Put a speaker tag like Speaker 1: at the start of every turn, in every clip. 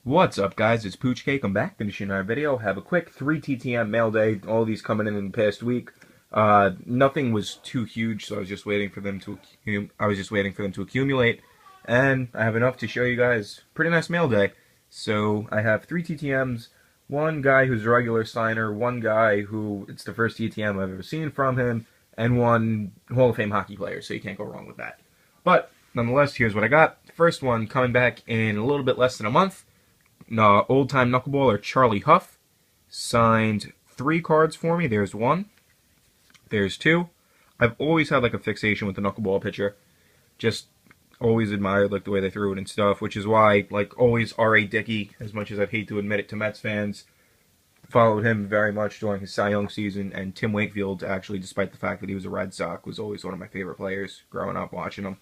Speaker 1: What's up, guys? It's Pooch Cake. I'm back finishing our video. Have a quick 3 TTM mail day. All these coming in the past week. Nothing was too huge, so I was just waiting for them to accumulate, and I have enough to show you guys. Pretty nice mail day. So I have 3 TTMs. One guy who's a regular signer, one guy who it's the first TTM I've ever seen from him, and one Hall of Fame hockey player. So you can't go wrong with that. But nonetheless, here's what I got. First one coming back in a little bit less than a month. Old-time knuckleballer Charlie HOF signed 3 cards for me. There's 1. There's 2. I've always had like a fixation with the knuckleball pitcher. Just always admired like the way they threw it and stuff, which is why like always R.A. Dickey, as much as I'd hate to admit it to Mets fans, followed him very much during his Cy Young season, and Tim Wakefield, actually, despite the fact that he was a Red Sox, was always one of my favorite players growing up watching him.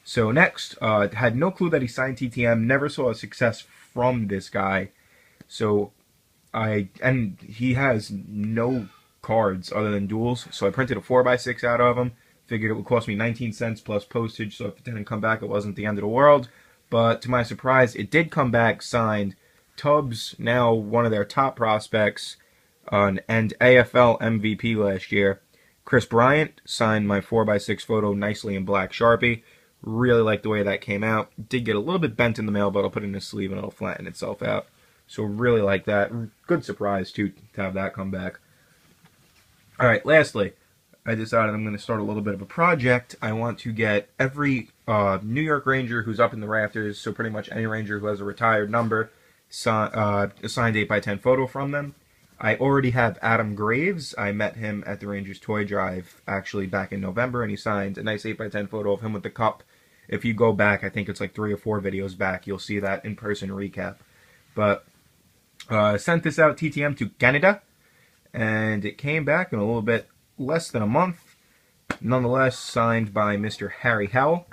Speaker 1: So next, had no clue that he signed TTM, never saw a success from this guy. So and he has no cards other than duels, so I printed a 4x6 out of him. Figured it would cost me 19 cents plus postage, so if it didn't come back, it wasn't the end of the world. But to my surprise, it did come back signed. Tubbs, now one of their top prospects, and AFL MVP last year. Chris Bryant signed my 4x6 photo nicely in black Sharpie. Really like the way that came out. Did get a little bit bent in the mail, but I'll put it in a sleeve and it'll flatten itself out. So really like that. Good surprise, too, to have that come back. Alright, lastly, I decided I'm going to start a little bit of a project. I want to get every New York Ranger who's up in the rafters, so pretty much any Ranger who has a retired number, a signed 8x10 photo from them. I already have Adam Graves. I met him at the Rangers Toy Drive actually back in November, and he signed a nice 8x10 photo of him with the cup. If you go back, I think it's like 3 or 4 videos back, you'll see that in-person recap. But sent this out TTM to Canada, and it came back in a little bit less than a month. Nonetheless, signed by Mr. Harry Howell.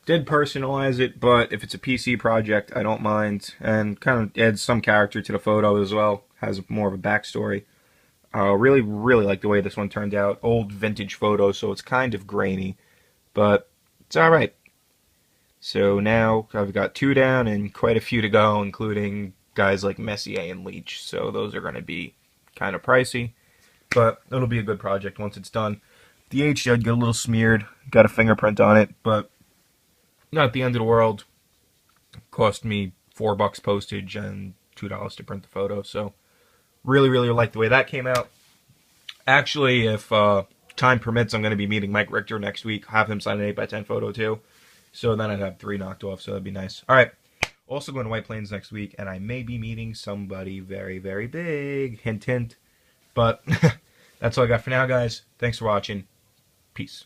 Speaker 1: Did personalize it, but if it's a PC project, I don't mind, and kind of adds some character to the photo as well. Has more of a backstory. Really like the way this one turned out. Old vintage photo, so it's kind of grainy, but it's alright. So now I've got 2 down and quite a few to go, including guys like Messier and Leach, so those are going to be kind of pricey, but it'll be a good project once it's done. The H did get a little smeared, got a fingerprint on it, but not the end of the world. Cost me $4 postage and $2 to print the photo, so really like the way that came out. Actually, if time permits, I'm going to be meeting Mike Richter next week, have him sign an 8x10 photo too, so then I'd have 3 knocked off, so that'd be nice. Alright, also going to White Plains next week, and I may be meeting somebody very big, hint hint, but that's all I got for now, guys. Thanks for watching. Peace.